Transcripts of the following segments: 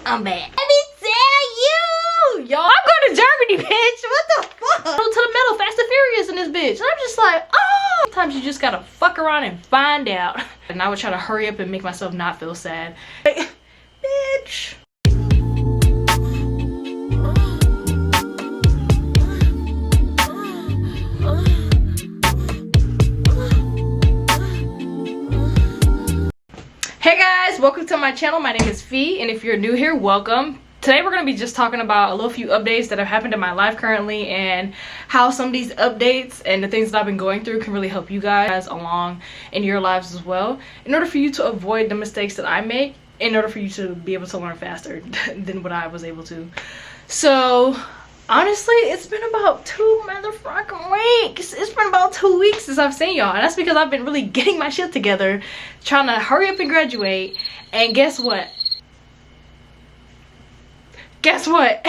I'm back. Let me tell you, y'all, I'm going to Germany, bitch. What the fuck? Go to the middle, Fast and Furious in this bitch. And I'm just like, oh. Sometimes you just gotta fuck around and find out. And I would try to hurry up and make myself not feel sad. Like, bitch. Hey guys, welcome to my channel. My name is Fee, and if you're new here, welcome. Today we're going to be just talking about a little few updates that have happened in my life currently and how some of these updates and the things that I've been going through can really help you guys along in your lives as well, in order for you to avoid the mistakes that I make, in order for you to be able to learn faster than what I was able to. So honestly, it's been about 2 motherfucking weeks. It's been about 2 weeks since I've seen y'all, and that's because I've been really getting my shit together, trying to hurry up and graduate. And guess what? Guess what?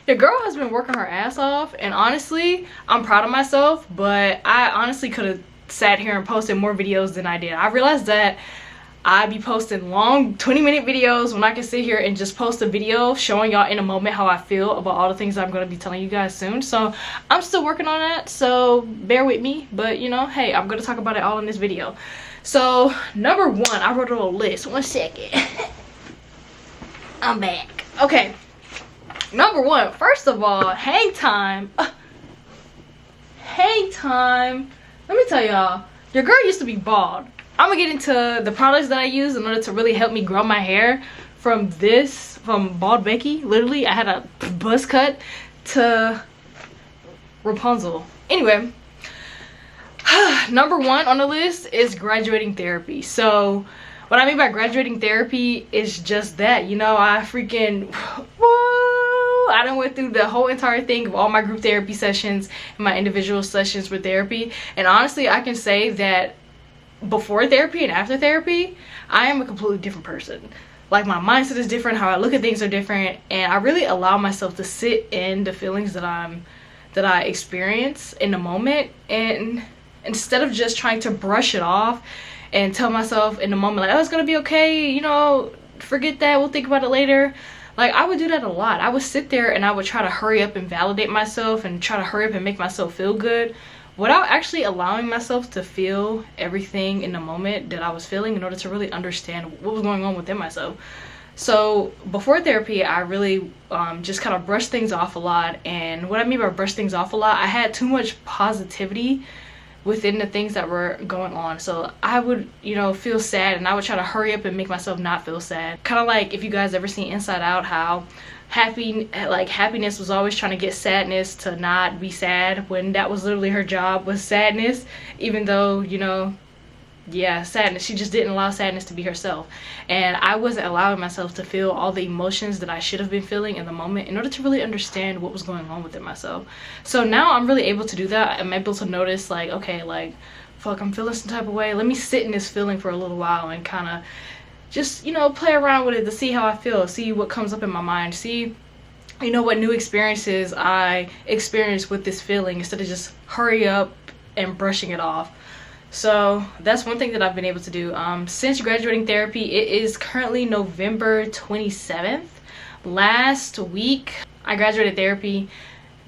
Your girl has been working her ass off, and honestly, I'm proud of myself, but I honestly could have sat here and posted more videos than I did. I realized that I be posting long 20-minute videos when I can sit here and just post a video showing y'all in a moment how I feel about all the things I'm going to be telling you guys soon. So I'm still working on that, so bear with me, but you know, hey, I'm going to talk about it all in this video. So number one, I wrote a little list. 1 second. I'm back. Okay, number one, first of all, hang time. Hang time. Let me tell y'all, your girl used to be bald. I'm gonna get into the products that I use in order to really help me grow my hair from Bald Becky. Literally, I had a buzz cut to Rapunzel. Anyway, number one on the list is graduating therapy. So what I mean by graduating therapy is just that, you know, I done went through the whole entire thing of all my group therapy sessions and my individual sessions with therapy, and honestly I can say that before therapy and after therapy, I am a completely different person. Like, my mindset is different, how I look at things are different, and I really allow myself to sit in the feelings that I experience in the moment, and instead of just trying to brush it off and tell myself in the moment like, oh, it's gonna be okay, you know, forget that, we'll think about it later. Like, I would do that a lot. I would sit there and I would try to hurry up and validate myself and try to hurry up and make myself feel good without actually allowing myself to feel everything in the moment that I was feeling in order to really understand what was going on within myself. So before therapy, I really just kind of brushed things off a lot. And what I mean by brush things off a lot, I had too much positivity within the things that were going on. So I would, you know, feel sad, and I would try to hurry up and make myself not feel sad. Kind of like if you guys ever seen Inside Out, how happiness was always trying to get sadness to not be sad, when that was literally her job, was sadness. Even though, you know, yeah, sadness, she just didn't allow sadness to be herself. And I wasn't allowing myself to feel all the emotions that I should have been feeling in the moment in order to really understand what was going on within myself. So now I'm really able to do that. I'm able to notice, like, okay, like, fuck, I'm feeling some type of way, let me sit in this feeling for a little while and kind of just, you know, play around with it to see how I feel, see what comes up in my mind, see, you know, what new experiences I experience with this feeling, instead of just hurry up and brushing it off. So that's one thing that I've been able to do since graduating therapy. It is currently November 27th. Last week I graduated therapy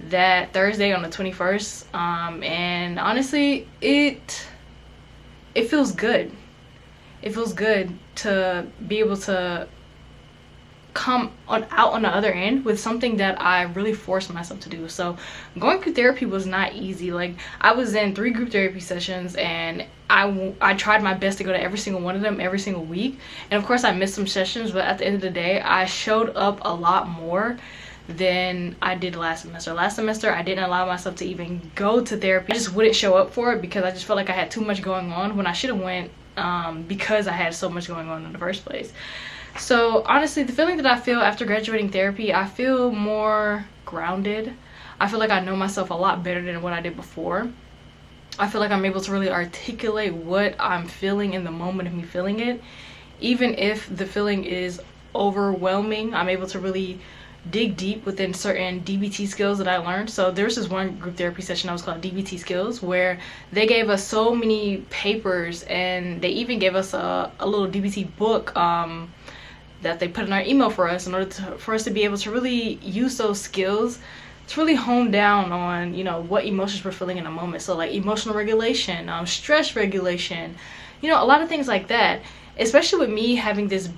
that Thursday on the 21st, and honestly it feels good. It feels good to be able to come out on the other end with something that I really forced myself to do. So going through therapy was not easy. Like, I was in 3 group therapy sessions, and I tried my best to go to every single one of them every single week, and of course I missed some sessions, but at the end of the day I showed up a lot more than I did last semester. Last semester I didn't allow myself to even go to therapy. I just wouldn't show up for it because I just felt like I had too much going on, when I should have went because I had so much going on in the first place. So honestly, the feeling that I feel after graduating therapy, I feel more grounded. I feel like I know myself a lot better than what I did before. I feel like I'm able to really articulate what I'm feeling in the moment of me feeling it. Even if the feeling is overwhelming, I'm able to really dig deep within certain DBT skills that I learned. So there's this one group therapy session that was called DBT skills, where they gave us so many papers, and they even gave us a little DBT book that they put in our email for us in order for us to be able to really use those skills to really hone down on, you know, what emotions we're feeling in a moment. So like emotional regulation, stress regulation, you know, a lot of things like that. Especially with me having this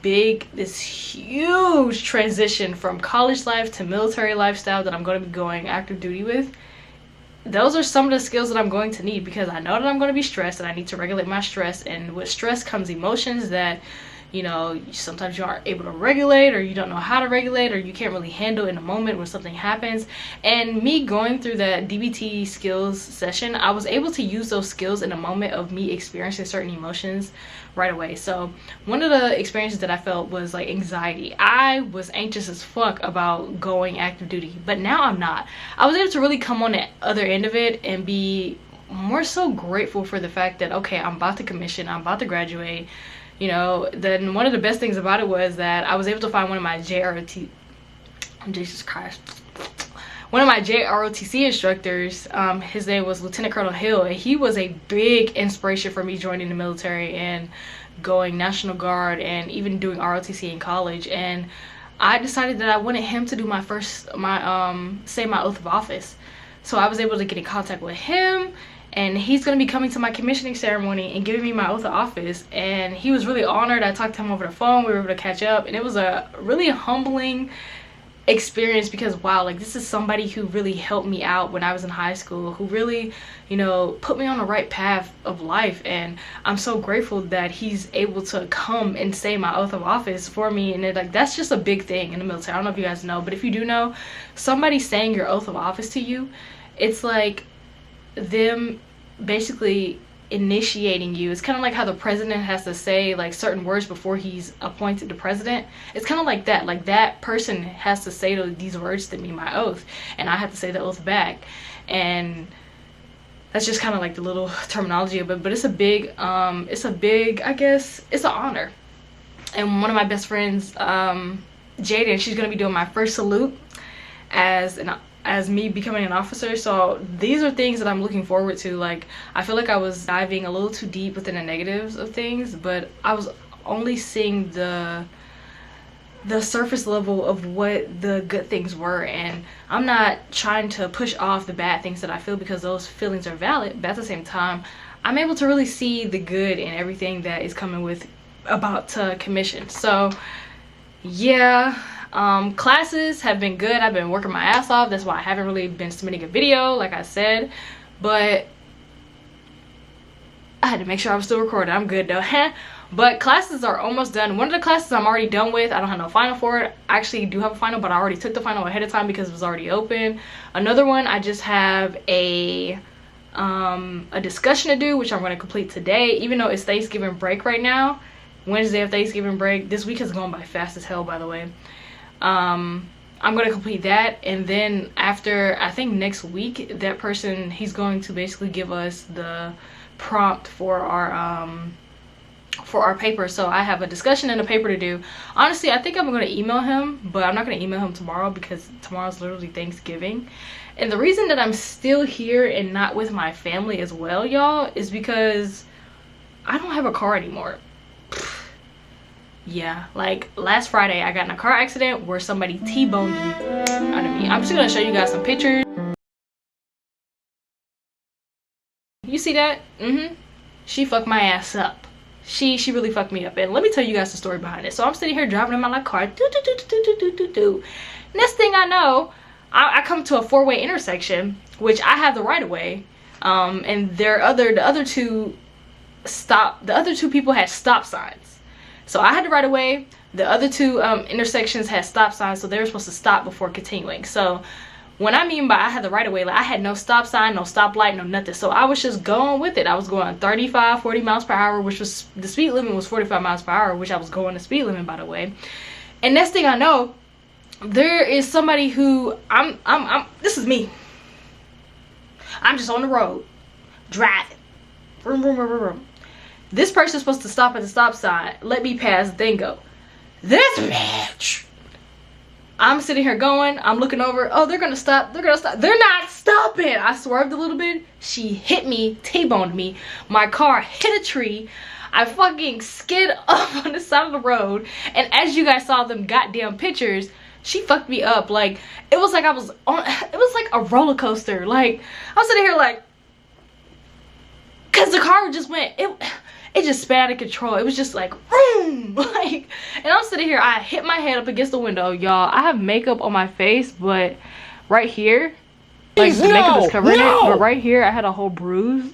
huge transition from college life to military lifestyle that I'm going to be going active duty with. Those are some of the skills that I'm going to need, because I know that I'm going to be stressed and I need to regulate my stress. And with stress comes emotions that, you know, sometimes you aren't able to regulate, or you don't know how to regulate, or you can't really handle in a moment when something happens. And me going through that DBT skills session, I was able to use those skills in a moment of me experiencing certain emotions right away. So one of the experiences that I felt was like anxiety. I was anxious as fuck about going active duty, but now I'm not. I was able to really come on the other end of it and be more so grateful for the fact that, okay, I'm about to commission, I'm about to graduate. You know, then one of the best things about it was that I was able to find one of my Jesus Christ, one of my JROTC instructors. His name was Lieutenant Colonel Hill, and he was a big inspiration for me joining the military and going National Guard and even doing ROTC in college. And I decided that I wanted him to do my say my oath of office. So I was able to get in contact with him, and he's going to be coming to my commissioning ceremony and giving me my oath of office. And he was really honored. I talked to him over the phone. We were able to catch up, and it was a really humbling experience, because wow, like this is somebody who really helped me out when I was in high school, who really, you know, put me on the right path of life. And I'm so grateful that he's able to come and say my oath of office for me. And like, that's just a big thing in the military. I don't know if you guys know, but if you do know, somebody saying your oath of office to you, it's like them basically initiating you. It's kind of like how the president has to say like certain words before he's appointed the president. It's kind of like that. Like that person has to say these words to me, my oath, and I have to say the oath back. And that's just kind of like the little terminology of it, but it's a big I guess it's an honor. And one of my best friends, Jaden, she's gonna be doing my first salute as me becoming an officer. So these are things that I'm looking forward to. Like, I feel like I was diving a little too deep within the negatives of things, but I was only seeing the surface level of what the good things were. And I'm not trying to push off the bad things that I feel, because those feelings are valid, but at the same time I'm able to really see the good in everything that is coming with about to commission. So yeah, classes have been good. I've been working my ass off. That's why I haven't really been submitting a video, like I said, but I had to make sure I was still recording. I'm good though. But classes are almost done. One of the classes I'm already done with. I don't have no final for it. I actually do have a final, but I already took the final ahead of time because it was already open. Another one, I just have a discussion to do, which I'm going to complete today, even though it's Thanksgiving break right now. Wednesday of Thanksgiving break. This week has gone by fast as hell, by the way. I'm going to complete that, and then after, I think next week, that person, he's going to basically give us the prompt for our paper. So I have a discussion and a paper to do. Honestly, I think I'm going to email him, but I'm not going to email him tomorrow because tomorrow's literally Thanksgiving. And the reason that I'm still here and not with my family as well, y'all, is because I don't have a car anymore. Yeah, like last Friday I got in a car accident where somebody T-boned me under me. I'm just gonna show you guys some pictures. You see that? She fucked my ass up. She really fucked me up. And let me tell you guys the story behind it. So I'm sitting here driving in my like car. Next thing I know, I come to a four-way intersection, which I have the right of way. And the other two people had stop signs. So I had the right of way. The other two intersections had stop signs, so they were supposed to stop before continuing. So when I mean by I had the right of way, like I had no stop sign, no stoplight, no nothing. So I was just going with it. I was going 35, 40 miles per hour, which was, the speed limit was 45 miles per hour, which I was going the speed limit, by the way. And next thing I know, there is somebody who, this is me. I'm just on the road, driving. Vroom, vroom, vroom, vroom. This person's supposed to stop at the stop sign, let me pass, then go. This bitch. I'm sitting here going, I'm looking over, oh, they're gonna stop, they're not stopping. I swerved a little bit, she hit me, T-boned me, my car hit a tree. I fucking skid up on the side of the road, and as you guys saw them goddamn pictures, she fucked me up. Like, it was like I was on, it was like a roller coaster. Like, I was sitting here like, cause the car just went, it just sped out of control. It was just like, boom, like, and I'm sitting here, I hit my head up against the window, y'all. I have makeup on my face, but right here, like, the makeup is covering it, but right here, I had a whole bruise.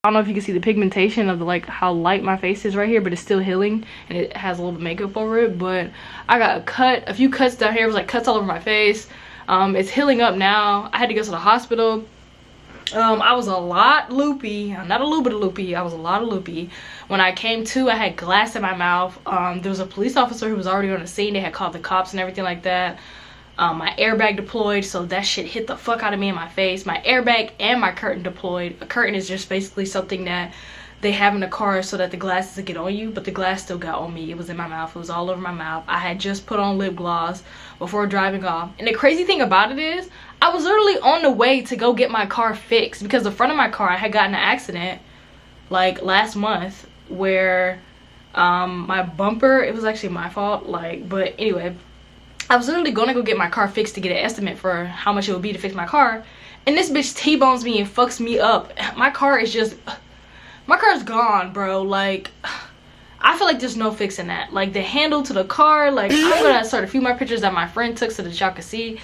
I don't know if you can see the pigmentation of the, like, how light my face is right here, but it's still healing, and it has a little bit of makeup over it. But I got a few cuts down here. It was like cuts all over my face. It's healing up now. I had to go to the hospital. I was a lot loopy, not a little bit of loopy, I was a lot of loopy. When I came to, I had glass in my mouth. There was a police officer who was already on the scene. They had called the cops and everything like that. My airbag deployed, so that shit hit the fuck out of me in my face. My airbag and my curtain deployed. A curtain is just basically something that they have in the car so that the glass doesn't get on you, but the glass still got on me. It was in my mouth. It was all over my mouth. I had just put on lip gloss before driving off. And the crazy thing about it is, I was literally on the way to go get my car fixed, because the front of my car, I had gotten an accident like last month where my bumper, it was actually my fault, like, but anyway, I was literally gonna go get my car fixed to get an estimate for how much it would be to fix my car, and this bitch T-bones me and fucks me up. My car is gone, bro. Like, I feel like there's no fixing that. Like, the handle to the car, like, I'm gonna start a few more pictures that my friend took so that y'all can see.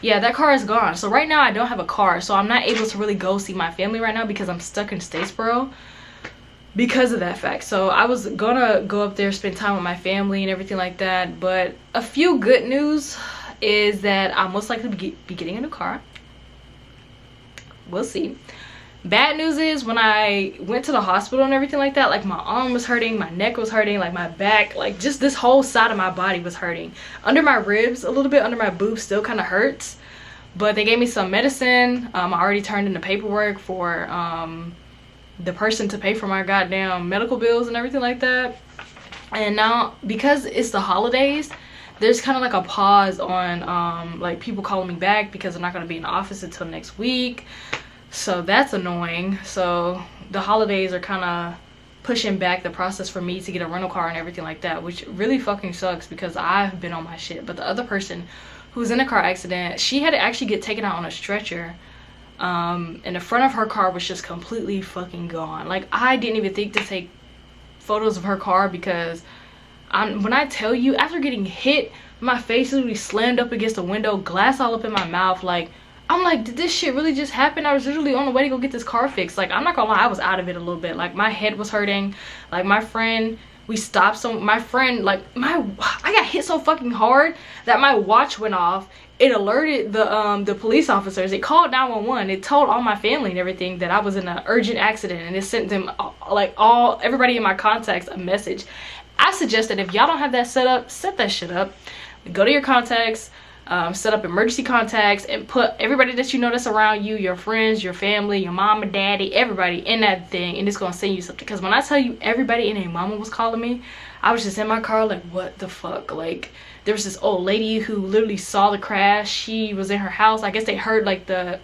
Yeah, that car is gone. So right now I don't have a car, so I'm not able to really go see my family right now because I'm stuck in Statesboro because of that fact. So I was gonna go up there, spend time with my family and everything like that. But a few good news is that I'll most likely be getting a new car. We'll see. Bad news is, when I went to the hospital and everything like that, like, my arm was hurting, my neck was hurting, like my back, like just this whole side of my body was hurting. Under my ribs, a little bit under my boobs still kind of hurts, but they gave me some medicine. I already turned in the paperwork for the person to pay for my goddamn medical bills and everything like that. And now, because it's the holidays, there's kind of like a pause on like people calling me back because they're not going to be in the office until next week. So that's annoying. So the holidays are kind of pushing back the process for me to get a rental car and everything like that, which really fucking sucks because I've been on my shit. But the other person who's in a car accident, she had to actually get taken out on a stretcher, and the front of her car was just completely fucking gone. Like, I didn't even think to take photos of her car because when I tell you, after getting hit, my face literally slammed up against the window, glass all up in my mouth. Like, I'm like, did this shit really just happen? I was literally on the way to go get this car fixed. Like, I'm not gonna lie, I was out of it a little bit. Like, my head was hurting. Like, my friend, we stopped some, my friend, like, I got hit so fucking hard that my watch went off. It alerted the police officers. It called 911. It told all my family and everything that I was in an urgent accident, and it sent them, like, everybody in my contacts a message. I suggest that if y'all don't have that set up, set that shit up. Go to your contacts, set up emergency contacts, and put everybody that you know that's around you, your friends, your family, your mom and daddy, everybody in that thing, and it's gonna send you something. Because when I tell you everybody and their mama was calling me, I was just in my car like, what the fuck? Like, there was this old lady who literally saw the crash. She was in her house. I guess they heard like the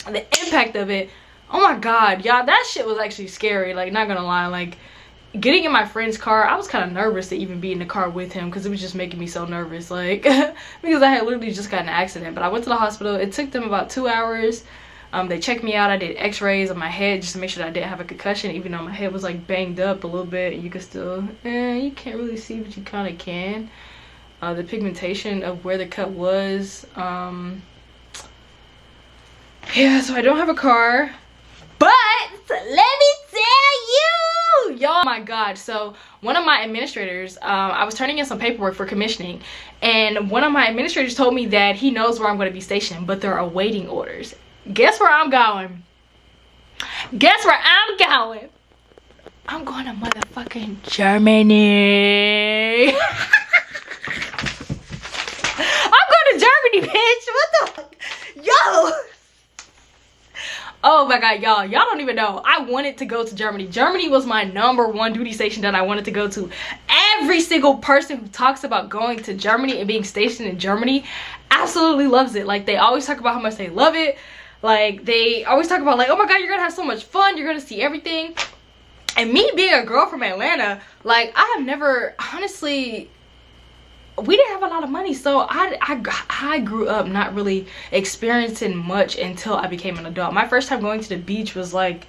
impact of it. Oh my god, y'all, that shit was actually scary. Like, not gonna lie, like, getting in my friend's car, I was kind of nervous to even be in the car with him because it was just making me so nervous, like, because I had literally just got in an accident. But I went to the hospital. It took them about 2 hours. They checked me out. I did x-rays of my head just to make sure that I didn't have a concussion, even though my head was like banged up a little bit. You could still, you can't really see, but you kind of can. The pigmentation of where the cut was. Yeah, so I don't have a car, but let me tell you, y'all, oh my god. So one of my administrators, I was turning in some paperwork for commissioning, and one of my administrators told me that he knows where I'm going to be stationed, but there are awaiting orders. Guess where I'm going? Guess where I'm going? I'm going to motherfucking Germany. I'm going to Germany, bitch. What the fuck? Yo. Oh my god, y'all don't even know. I wanted to go to Germany. Germany was my #1 duty station that I wanted to go to. Every single person who talks about going to Germany and being stationed in Germany absolutely loves it. Like, they always talk about how much they love it. Like, they always talk about, like, oh my god, you're gonna have so much fun, you're gonna see everything. And me being a girl from Atlanta, like, I have never, honestly, we didn't have a lot of money, so I grew up not really experiencing much until I became an adult. My first time going to the beach was like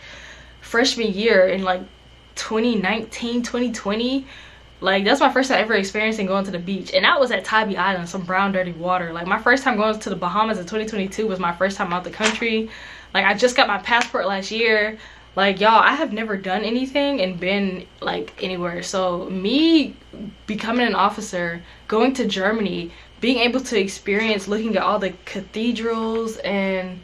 freshman year in like 2019, 2020. Like, that's my first time ever experiencing going to the beach, and that was at Tybee Island, some brown dirty water. Like, my first time going to the Bahamas in 2022 was my first time out the country. Like, I just got my passport last year. Like, y'all, I have never done anything and been like anywhere. So me becoming an officer, going to Germany, being able to experience looking at all the cathedrals and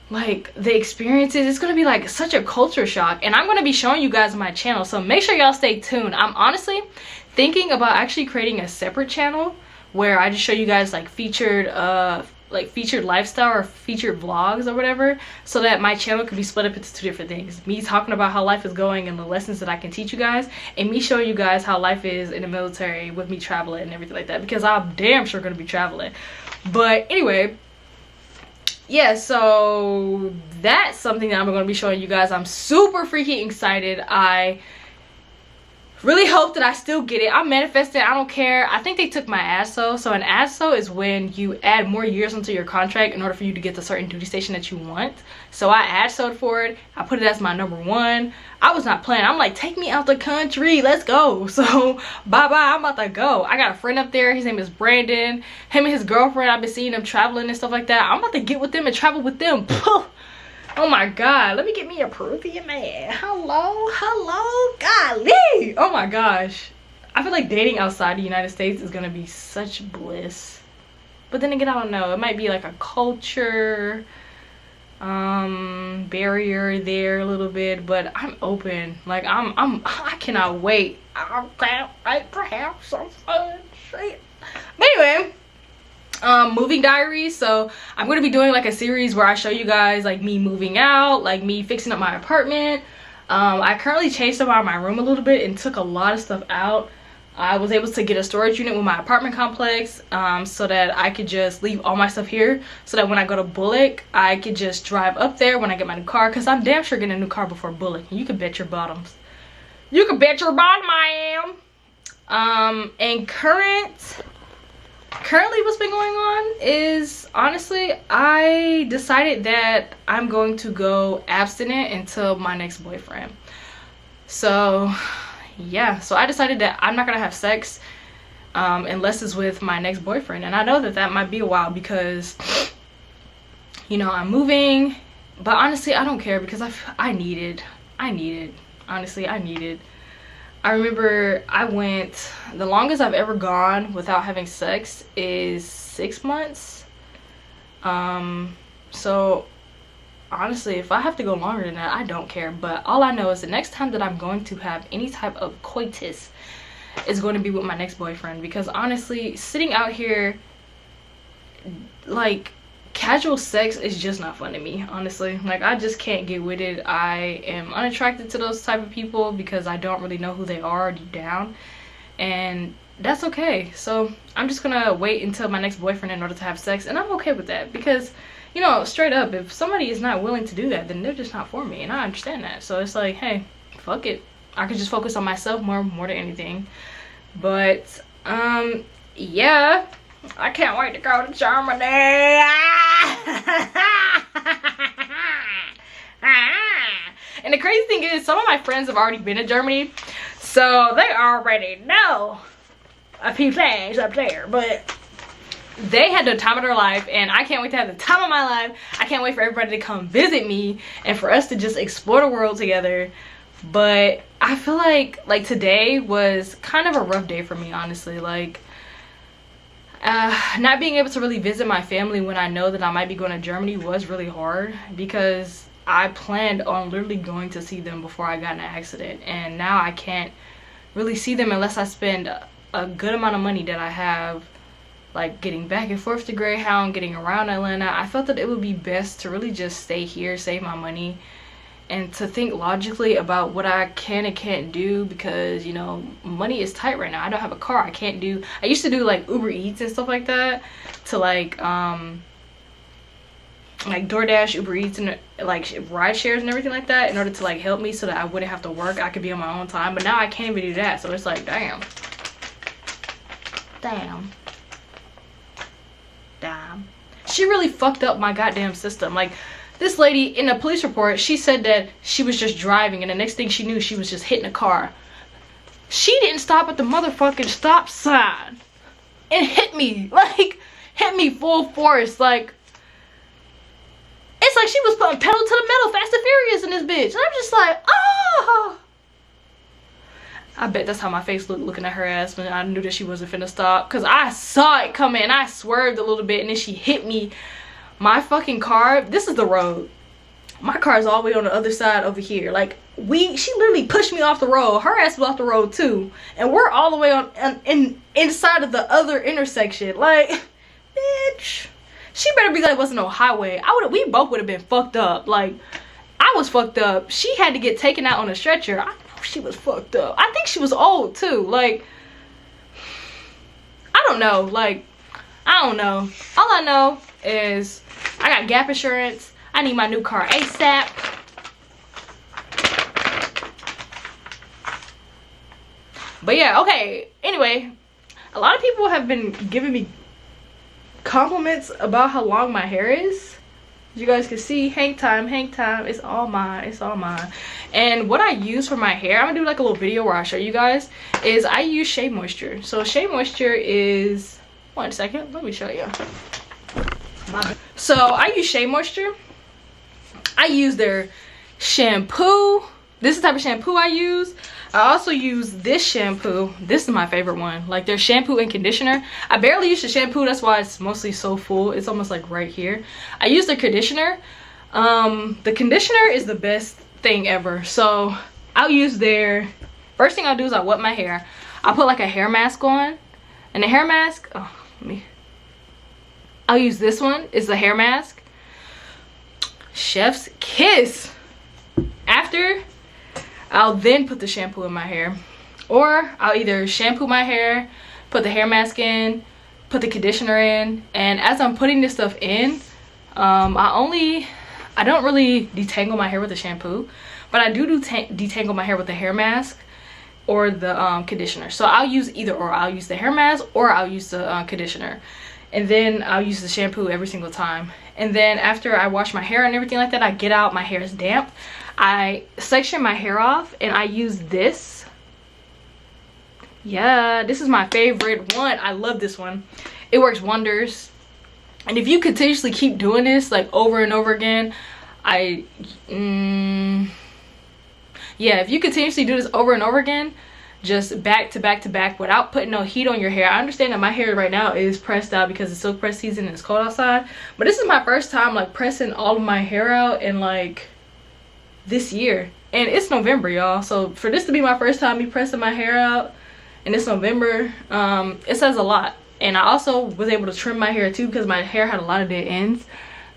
like the experiences, it's gonna be like such a culture shock. And I'm gonna be showing you guys on my channel, so make sure y'all stay tuned. I'm honestly thinking about actually creating a separate channel where I just show you guys like featured lifestyle or featured vlogs or whatever, so that my channel could be split up into two different things: me talking about how life is going and the lessons that I can teach you guys, and me showing you guys how life is in the military with me traveling and everything like that, because I'm damn sure gonna be traveling. But anyway, yeah, so that's something that I'm going to be showing you guys. I'm super freaking excited. I really hope that I still get it. I'm manifesting. I don't care. I think they took my ASO. So an ASO is when you add more years onto your contract in order for you to get the certain duty station that you want. So I ASO'd for it. I put it as my #1. I was not playing. I'm like, take me out the country. Let's go. So bye-bye. I'm about to go. I got a friend up there. His name is Brandon. Him and his girlfriend, I've been seeing them traveling and stuff like that. I'm about to get with them and travel with them. Oh my god, let me get me a Peruvian man. Hello, golly. Oh my gosh, I feel like dating outside the United States is gonna be such bliss. But then again, I don't know, it might be like a culture barrier there a little bit, but I'm open. Like, I cannot wait. I can't wait to have some fun shit. But anyway, moving diaries. So I'm going to be doing like a series where I show you guys like me moving out, like me fixing up my apartment. I currently changed up my room a little bit and took a lot of stuff out. I was able to get a storage unit with my apartment complex, so that I could just leave all my stuff here, so that when I go to Bullock, I could just drive up there when I get my new car, because I'm damn sure getting a new car before Bullock. You can bet your bottoms. You can bet your bottom I am. And currently what's been going on is, honestly, I decided that I'm going to go abstinent until my next boyfriend. So yeah, so I decided that I'm not gonna have sex unless it's with my next boyfriend. And I know that that might be a while, because, you know, I'm moving, but honestly I don't care, because I need it. Honestly, I need it. I remember the longest I've ever gone without having sex is 6 months. So honestly, if I have to go longer than that, I don't care. But all I know is the next time that I'm going to have any type of coitus is going to be with my next boyfriend. Because honestly, sitting out here, like, casual sex is just not fun to me, honestly. Like, I just can't get with it. I am unattracted to those type of people because I don't really know who they are deep down, and that's okay. So I'm just gonna wait until my next boyfriend in order to have sex, and I'm okay with that, because, you know, straight up, if somebody is not willing to do that, then they're just not for me, and I understand that. So it's like, hey, fuck it, I could just focus on myself more than anything. But yeah, I can't wait to go to Germany. And the crazy thing is, some of my friends have already been to Germany, so they already know a few things up there. But they had the time of their life, and I can't wait to have the time of my life. I can't wait for everybody to come visit me and for us to just explore the world together. But I feel like today was kind of a rough day for me, honestly. Like, not being able to really visit my family when I know that I might be going to Germany was really hard, because I planned on literally going to see them before I got in an accident, and now I can't really see them unless I spend a good amount of money that I have, like getting back and forth to Greyhound, getting around Atlanta. I felt that it would be best to really just stay here, save my money, and to think logically about what I can and can't do, because, you know, money is tight right now. I don't have a car. I used to do like Uber Eats and stuff like that to like like DoorDash, Uber Eats, and like ride shares and everything like that in order to like help me so that I wouldn't have to work. I could be on my own time. But now I can't even do that. So it's like, damn. She really fucked up my goddamn system. Like, this lady in a police report, she said that she was just driving, and the next thing she knew, she was just hitting a car. She didn't stop at the motherfucking stop sign and hit me. Like, hit me full force. Like, it's like she was putting pedal to the metal, Fast and Furious in this bitch. And I'm just like, oh. I bet that's how my face looked looking at her ass when I knew that she wasn't finna stop. Because I saw it coming and I swerved a little bit and then she hit me. My fucking car, this is the road. My car is all the way on the other side over here. Like, she literally pushed me off the road. Her ass was off the road too. And we're all the way on inside of the other intersection. Like, bitch. She better be glad it wasn't no highway. We both would have been fucked up. Like, I was fucked up. She had to get taken out on a stretcher. I know she was fucked up. I think she was old too. Like, I don't know. Like, I don't know. All I know is I got Gap insurance. I need my new car ASAP. But yeah, okay. Anyway, a lot of people have been giving me compliments about how long my hair is. As you guys can see, hang time, it's all mine, it's all mine. And what I use for my hair, I'm gonna do like a little video where I show you guys, is I use Shea Moisture. So Shea Moisture is, one second, let me show you. So I use Shea Moisture. I use their shampoo. This is the type of shampoo I use. I also use this shampoo. This is my favorite one. Like, their shampoo and conditioner. I barely use the shampoo. That's why it's mostly so full. It's almost like right here. I use the conditioner. The conditioner is the best thing ever. So I'll use their, first thing I'll do is I'll wet my hair. I'll put like a hair mask on. And the hair mask, I'll use this one. It's the hair mask. Chef's Kiss. After, I'll then put the shampoo in my hair, or I'll either shampoo my hair, put the hair mask in, put the conditioner in, and as I'm putting this stuff in, I don't really detangle my hair with the shampoo, but I do detangle my hair with the hair mask or the conditioner. So I'll use either or. I'll use the hair mask or I'll use the conditioner, and then I'll use the shampoo every single time. And then after I wash my hair and everything like that, I get out, my hair is damp. I section my hair off and I use this. Yeah, this is my favorite one. I love this one. It works wonders. And if you continuously keep doing this like over and over again, if you continuously do this over and over again, just back to back to back without putting no heat on your hair. I understand that my hair right now is pressed out because it's silk press season and it's cold outside, but this is my first time like pressing all of my hair out in like this year, and it's November, y'all. So for this to be my first time me pressing my hair out and it's November, it says a lot. And I also was able to trim my hair too because my hair had a lot of dead ends.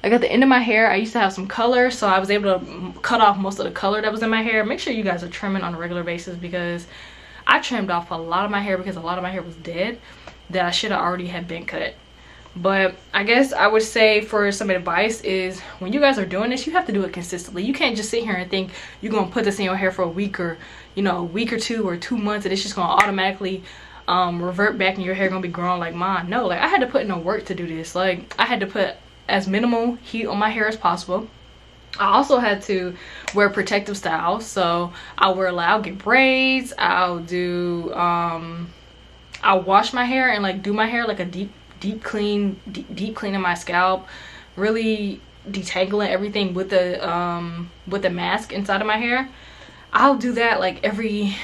Like at the end of my hair, I used to have some color, so I was able to cut off most of the color that was in my hair. Make sure you guys are trimming on a regular basis, because I trimmed off a lot of my hair because a lot of my hair was dead that I should have already had been cut. But I guess I would say for some advice is, when you guys are doing this, you have to do it consistently. You can't just sit here and think you're gonna put this in your hair for a week, or a week or 2 or 2 months, and it's just gonna automatically revert back and your hair gonna be growing like mine. No, like I had to put in the work to do this. Like I had to put as minimal heat on my hair as possible. I also had to wear protective styles, so I'll get braids. I'll wash my hair and like do my hair like a deep cleaning my scalp, really detangling everything with the mask inside of my hair. I'll do that like every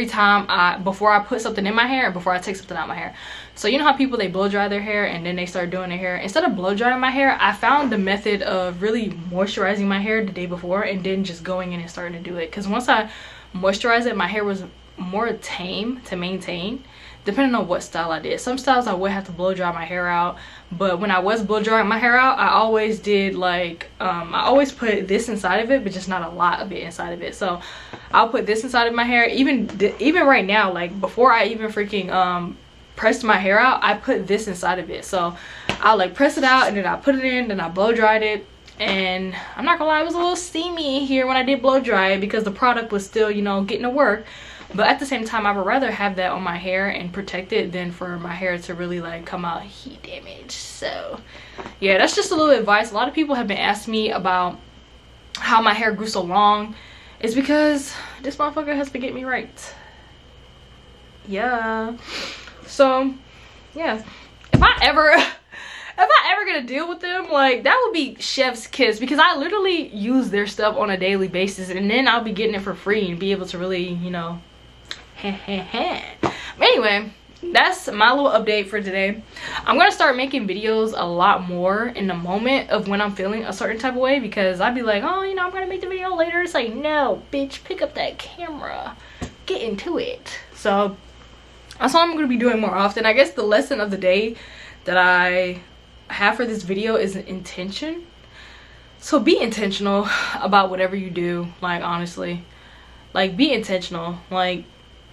time before I put something in my hair and before I take something out of my hair. So you know how people, they blow dry their hair and then they start doing their hair. Instead of blow drying my hair, I found the method of really moisturizing my hair the day before and then just going in and starting to do it. Because once I moisturized it, my hair was more tame to maintain, depending on what style I did. Some styles I would have to blow dry my hair out, but when I was blow drying my hair out, I always did like I always put this inside of it, but just not a lot of it inside of it. So I'll put this inside of my hair. Even right now, like before I even freaking pressed my hair out, I put this inside of it. So I'll like press it out and then I put it in, then I blow dried it, and I'm not gonna lie, it was a little steamy here when I did blow dry it because the product was still, you know, getting to work. But at the same time, I would rather have that on my hair and protect it than for my hair to really like come out heat damage. So yeah, that's just a little advice. A lot of people have been asking me about how my hair grew so long. It's because this motherfucker has to get me right. Yeah. So yeah, if I ever gonna deal with them, like, that would be chef's kiss, because I literally use their stuff on a daily basis, and then I'll be getting it for free and be able to really, you know, but anyway, that's my little update for today. I'm gonna start making videos a lot more in the moment of when I'm feeling a certain type of way, because I'd be like, oh, you know, I'm gonna make the video later. It's like, no bitch, pick up that camera, get into it. So that's what I'm gonna be doing more often. I guess the lesson of the day that I have for this video is an intention. So be intentional about whatever you do. Like, honestly, like, be intentional. Like,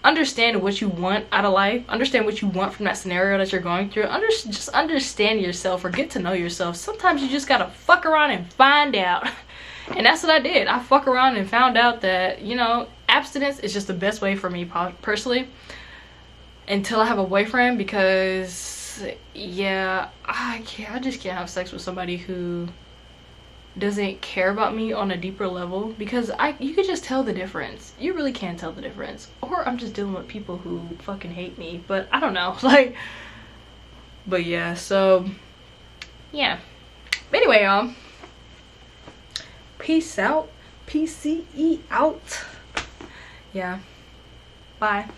understand what you want out of life, understand what you want from that scenario that you're going through. Just understand yourself, or get to know yourself. Sometimes you just gotta fuck around and find out. And that's what I did. I fuck around and found out that, you know, abstinence is just the best way for me personally, until I have a boyfriend, because yeah, I just can't have sex with somebody who doesn't care about me on a deeper level, because you could just tell the difference. You really can tell the difference. Or I'm just dealing with people who fucking hate me, but I don't know. Like, but yeah, so yeah. But anyway, y'all, peace out. PCE out. Yeah, bye.